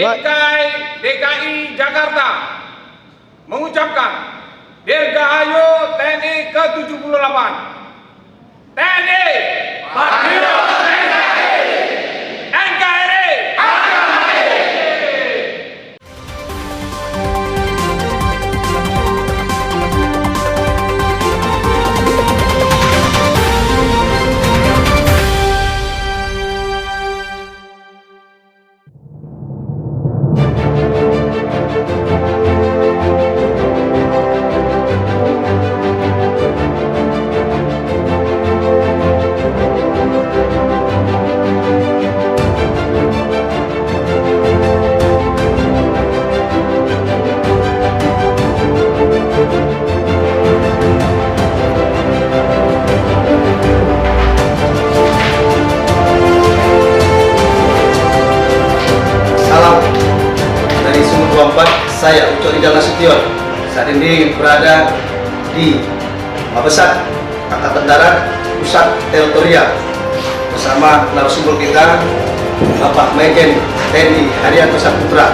Bingkai DKI Jakarta mengucapkan Dirgahayu TNI ke-78. TNI Patriot NKRI NKRI Agama. Salam dari Sumur 24, saya Ucok Rijal Nasution. Saat ini berada di Mabesat Angkatan Darat Pusat Teritorial bersama narasumber kita Bapak Majen TNI Haryanto Saputra.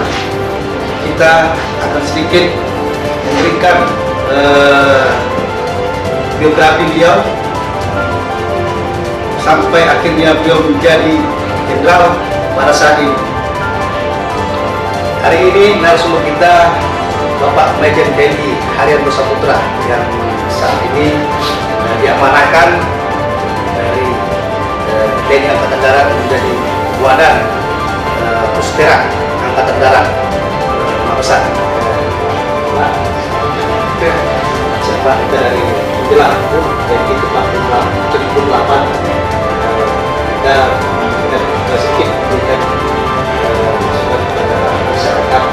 Kita akan sedikit memberikan biografi beliau sampai akhirnya beliau menjadi jenderal pada saat ini. Hari ini narasumber kita Bapak Majen TNI Haryanto Saputra yang saat ini diamanahkan dari TNI Angkatan Darat menjadi Wadan Puspera Angkatan Darat Mabesat. Siapa kita dari Jelang TNI ke-78 kita sedikit memberikan masyarakat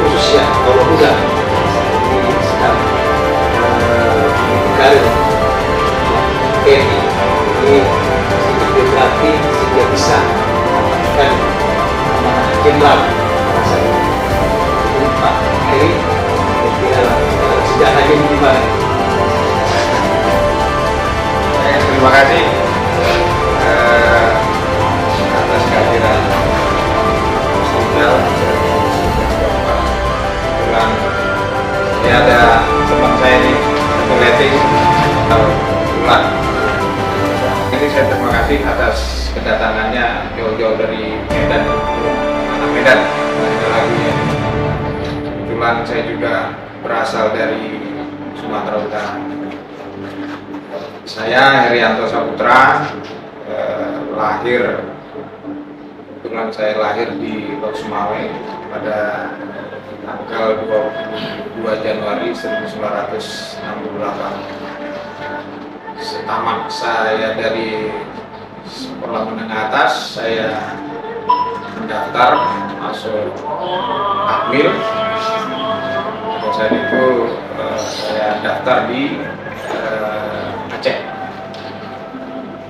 khususnya kaum muda ini sedang karir TNI ini sedikit biografi sehingga bisa mendapatkan jenderal rasa ini Pak Heri sejarahnya ini gimana? Terima kasih atas kehadiran ini ada teman saya ini satu letting Ulan. Ini saya terima kasih atas kedatangannya jauh-jauh dari Medan, anak Medan. Ada lagunya. Kebetulan saya juga berasal dari Sumatera Utara. Saya Haryanto Saputra, kebetulan saya lahir di Lok Sumawe pada tanggal 22 Januari 1968. Setamat saya dari sekolah menengah atas, saya mendaftar masuk Akmil. Pada saat itu saya daftar di Aceh.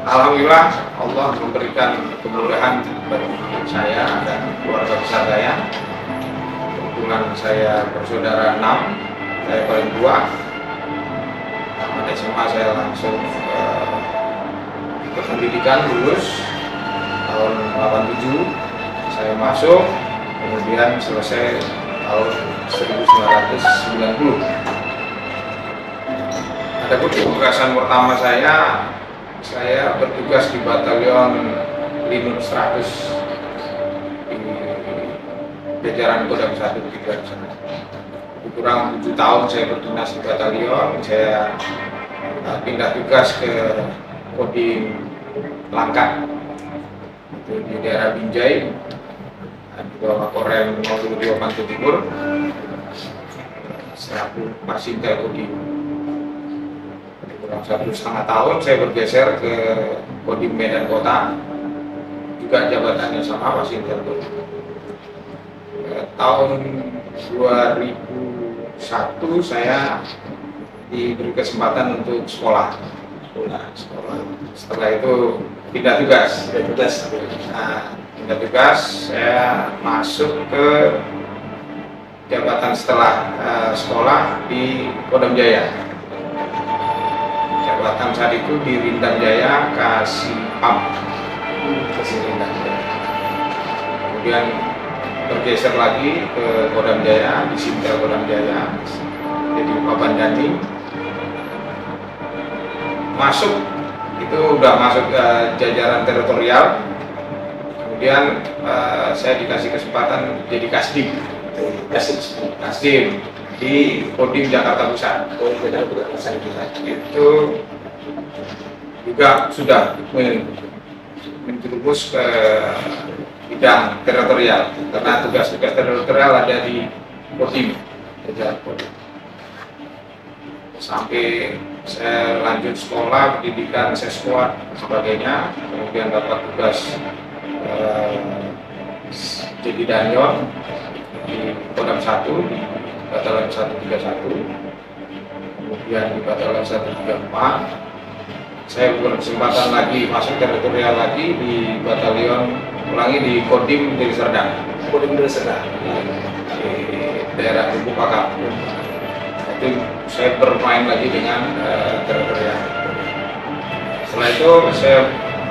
Alhamdulillah Allah memberikan kemudahan bagi saya dan keluarga besar saya. Kebetulan saya bersaudara 6, saya paling tua. Tamat SMA saya langsung ke pendidikan, lulus tahun 87. Saya masuk, kemudian selesai tahun 1990. Adapun tugasan pertama saya bertugas di Batalion Linut 100 di jajaran Kodam 1 di sana. Kurang 7 tahun saya bertugas di batalion. Saya pindah tugas ke Kodim Langkat itu di daerah Binjai di bawah Korem 02 Pantai Timur selaku Pasintel Kodim. Kurang 1,5 tahun saya bergeser ke Kodim Medan Kota, juga jabatannya sama Pasintel Kodim. Tahun 2001 saya diberi kesempatan untuk sekolah. Setelah itu pindah tugas. Pindah tugas, saya masuk ke jabatan setelah sekolah di Kodam Jaya. Jabatan saat itu di Rindang Jaya, Kasih Rindang Jaya. Kemudian bergeser lagi ke Kodam Jaya, di Sintel Kodam Jaya, jadi Papan Dani. Masuk itu udah masuk ke jajaran teritorial. Kemudian saya dikasih kesempatan jadi kasdim di Kodim Jakarta Pusat. Itu juga sudah menjerumus ke bidang teritorial, karena tugas-tugas teritorial ada di Kodim. Sampai saya lanjut sekolah, pendidikan seskuat dan sebagainya, kemudian dapat tugas jadi danyon di Kodam 1 di Batalion 131, kemudian di Batalion 134. Saya berkesempatan lagi masuk teritorial lagi di Batalion, ulangi di Kodim Deli Serdang, di daerah Lubuk Pakam. Itu saya bermain lagi dengan teritorial. Setelah itu saya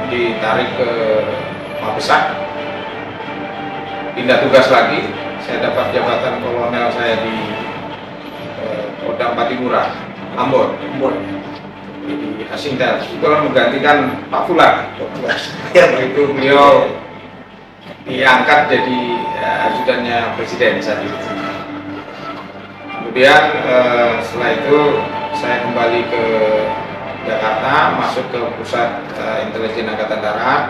ditarik ke Mabesat, pindah tugas lagi. Saya dapat jabatan kolonel saya di Kodam Patimura, Ambon. Di Asintel. Itu menggantikan Pak Fulan. Itu beliau diangkat jadi ajudannya Presiden saat itu. Kemudian setelah itu saya kembali ke Jakarta, masuk ke Pusat Intelijen Angkatan Darat,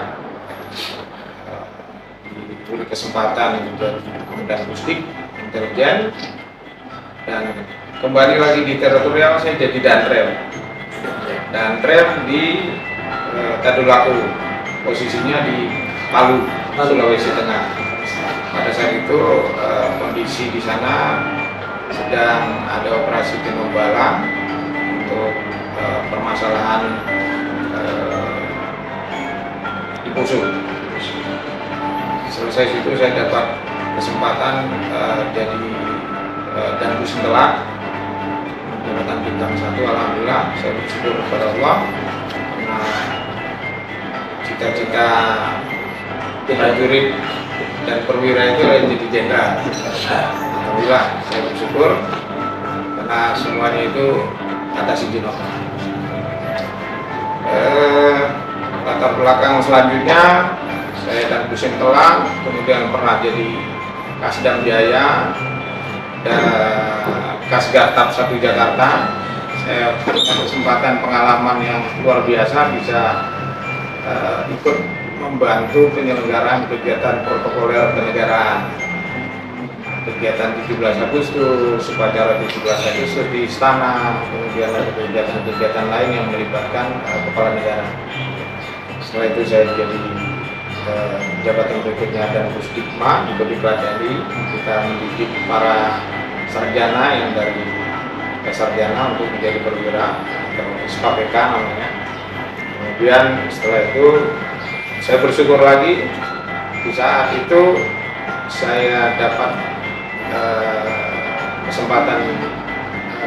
diberi kesempatan untuk Komandan Pusdik Intelijen, dan kembali lagi di teritorial. Saya jadi Danrem di Tadulako, posisinya di Palu, Sulawesi Tengah. Pada saat itu kondisi di sana sedang ada operasi tinombala untuk permasalahan di Poso. Selesai situ saya dapat kesempatan jadi Dandu Sintelak, jabatan bintang 1. Alhamdulillah, saya bersyukur kepada Allah karena cita-cita prajurit dan perwira itu adalah jadi jenderal. Alhamdulillah, saya bersyukur karena semuanya itu atas izin Allah. Latar belakang selanjutnya, saya dan Kusim Telang, kemudian pernah jadi Kasdam Jaya dan Kasgatap 1 Jakarta. Saya punya kesempatan pengalaman yang luar biasa, bisa ikut membantu penyelenggaraan kegiatan protokoler kenegaraan, kegiatan 17 Agustus, upacara 17 Agustus di Istana, kemudian ada kegiatan-kegiatan lain yang melibatkan kepala negara. Setelah itu saya jadi jabatan berikutnya dan Pusdikma di Kodiklat TNI. Kita mendidik para sarjana yang dari sarjana untuk menjadi perwira atau SKPK namanya. Kemudian setelah itu saya bersyukur lagi, di saat itu saya dapat kesempatan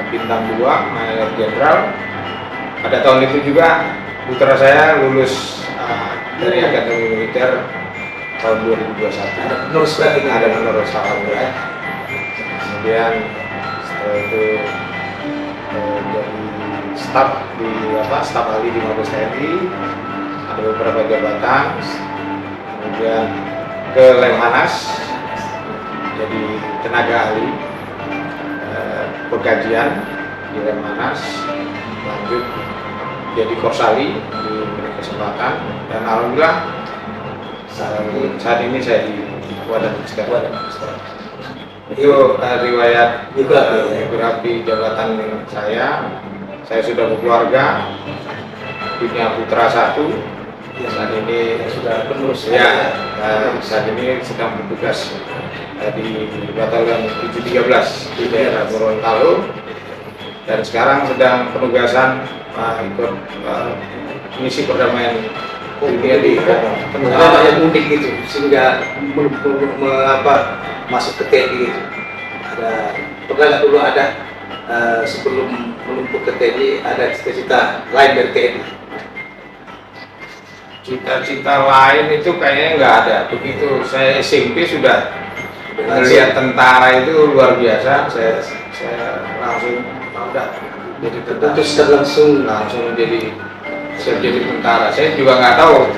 bintang 2 Mayor Jenderal. Pada tahun itu juga putra saya lulus dari Akademi Militer tahun 2021. Ada penerus alhamdulillah. Kemudian setelah itu jadi staf ahli di Mabes TNI, ada beberapa jabatan. Kemudian ke Lemhanas jadi tenaga ahli pengkajian di Lemhanas, lanjut jadi Korsali di kesempatan, dan alhamdulillah saat ini saya di Wadah Mustahil. Itu riwayat biografi jabatan saya. Saya sudah berkeluarga, punya putra 1. Saat ini sudah penerus ya. Saat ini sedang bertugas di Batalion 713 di daerah Gorontalo, dan sekarang sedang penugasan ikut misi perdamaian dunia di yang unik gitu, sehingga masuk ke TNI gitu. Pernah nggak dulu ada sebelum menumpuk ke TNI ada cita-cita lain dari TNI? Cita-cita lain itu kayaknya nggak ada. Begitu saya SMP sudah melihat tentara itu luar biasa. Saya langsung udah jadi tentara. Putuskan langsung jadi siap jadi tentara. Saya juga nggak tahu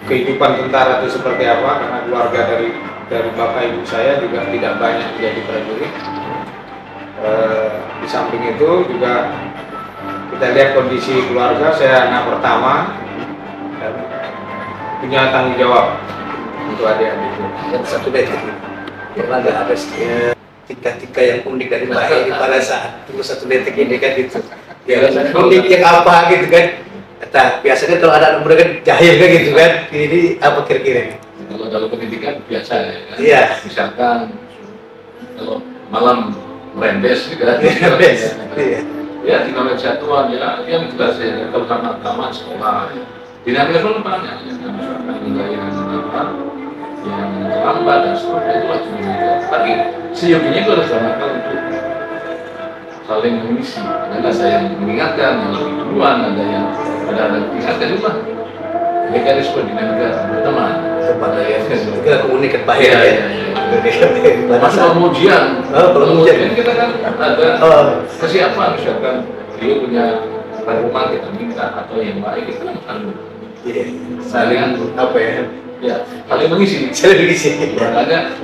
kehidupan tentara itu seperti apa, karena keluarga dari bapak ibu saya juga tidak banyak jadi prajurit. Di samping itu juga kita lihat kondisi keluarga, saya anak pertama dan punya tanggung jawab untuk adik-adikku. Dan satu detik memang ada tika-tika yang unik dari Pak Heri pada saat tunggu satu detik ini kan gitu. Ya unik yang apa gitu kan. Kata biasanya kalau ada anak muda kan jahil kan gitu kan. Ini apa kira-kira? Kalau dalam pendidikan biasa ya kan? Iya. Misalkan kalau malam merembes gitu kan? Iya. Ya tinggal satuan ya, yang jelas ya, kalau tamat sekolah dinamika selalu banyak ya kan? Misalkan nilai yang lambat dan seterusnya itu wajib juga. Tapi seyogianya itu harus dilakukan untuk saling mengisi. Ada yang mengingatkan, yang lebih duluan, ada yang mengingatkan juga. Mekanisme dinamika berteman. Kepada yang kita komunikasi Pak Heri ya. Masuk pengujian. Pengujian kita kan ada kesiapan, misalkan dia punya rumah kita minta atau yang baik itu kan saling apa ya? Ya, saling mengisi. Saling mengisi. Makanya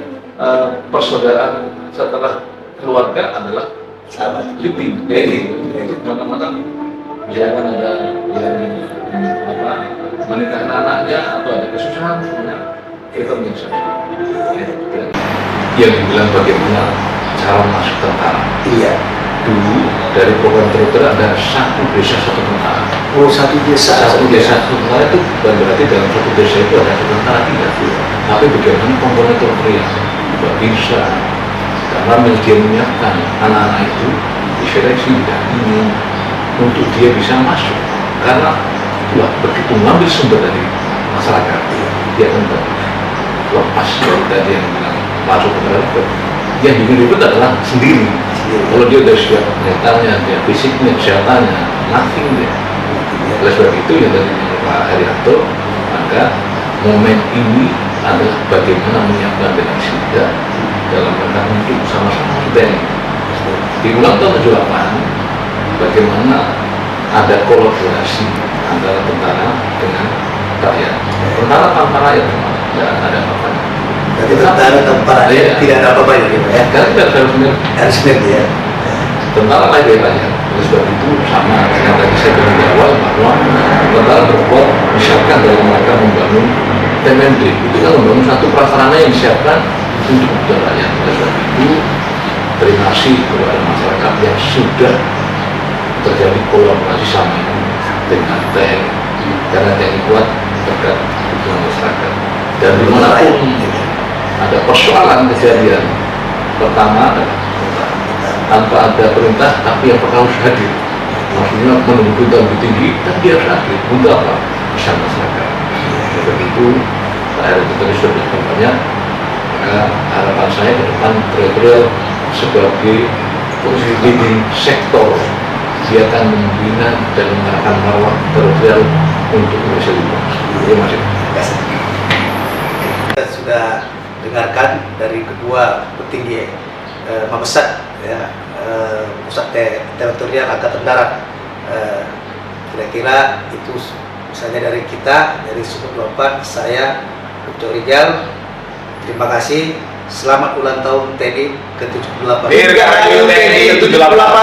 persaudaraan setelah keluarga adalah sahabat living. Itu maka jangan ada yang menikahkan anaknya atau ada kesusahan sebenarnya kita menyesal. Yang dibilang bagaimana cara masuk tentara. Iya. Dulu dari program terutama ada satu desa satu tentara. Oh, satu desa satu tentara itu bukan berarti dalam satu desa itu ada satu tentara, tidak. Tapi bagaimana komponen teritorial tidak bisa dalam dia menyiapkan anak-anak itu diseleksi didampingi untuk dia bisa masuk, karena itulah begitu mengambil sumber dari masyarakat dia akan lepas dari tadi yang bilang masuk ke dalam yang dihidup adalah sendiri. Kalau dia sudah siap mentalnya, dia fisiknya, kesehatannya, nothing dia. Oleh sebab itu yang tadi Pak Herianto, maka momen ini adalah bagaimana menyiapkan dengan sigap dalam rangka untuk sama-sama kita di ulang tahun 78 bagaimana ada kolaborasi antara tentara dengan rakyat. Tentara tanpa rakyat tidak ada apa-apa. Jadi tentara tanpa rakyat tidak ada apa-apa gitu ya. Karena kita harus sendiri ya. Tentara lain dari rakyat. Oleh sebab itu sama yang tadi saya bilang di awal bahwa tentara berbuat misalkan dalam mereka membangun TMND itu kan membangun satu prasarana yang disiapkan untuk kebutuhan rakyat. Oleh sebab itu terima kasih kepada masyarakat yang sudah terjadi kolaborasi sama ini dengan TNI, karena TNI kuat terhadap kebutuhan masyarakat. Dan dimanapun ada persoalan kejadian, pertama adalah tanpa ada perintah tapi yang pertama harus hadir, maksudnya menunggu perintah lebih tinggi dan dia harus hadir untuk apa? Bisa masyarakat. Begitu Pak RT tadi sudah beritahu banyak, maka harapan saya ke depan teritorial sebagai leading sektor, dia akan membina dan mengarahkan marwah teritorial untuk Indonesia lebih bagus. Terima kasih. Kita sudah dengarkan dari kedua petinggi Mabesat ya, pusat teritorial Angkatan Darat. Kira-kira itu misalnya dari kita, dari Sumut 24, saya Dr. Rijal, terima kasih. Selamat ulang tahun TNI ke-78. Dirgahayu TNI ke-78.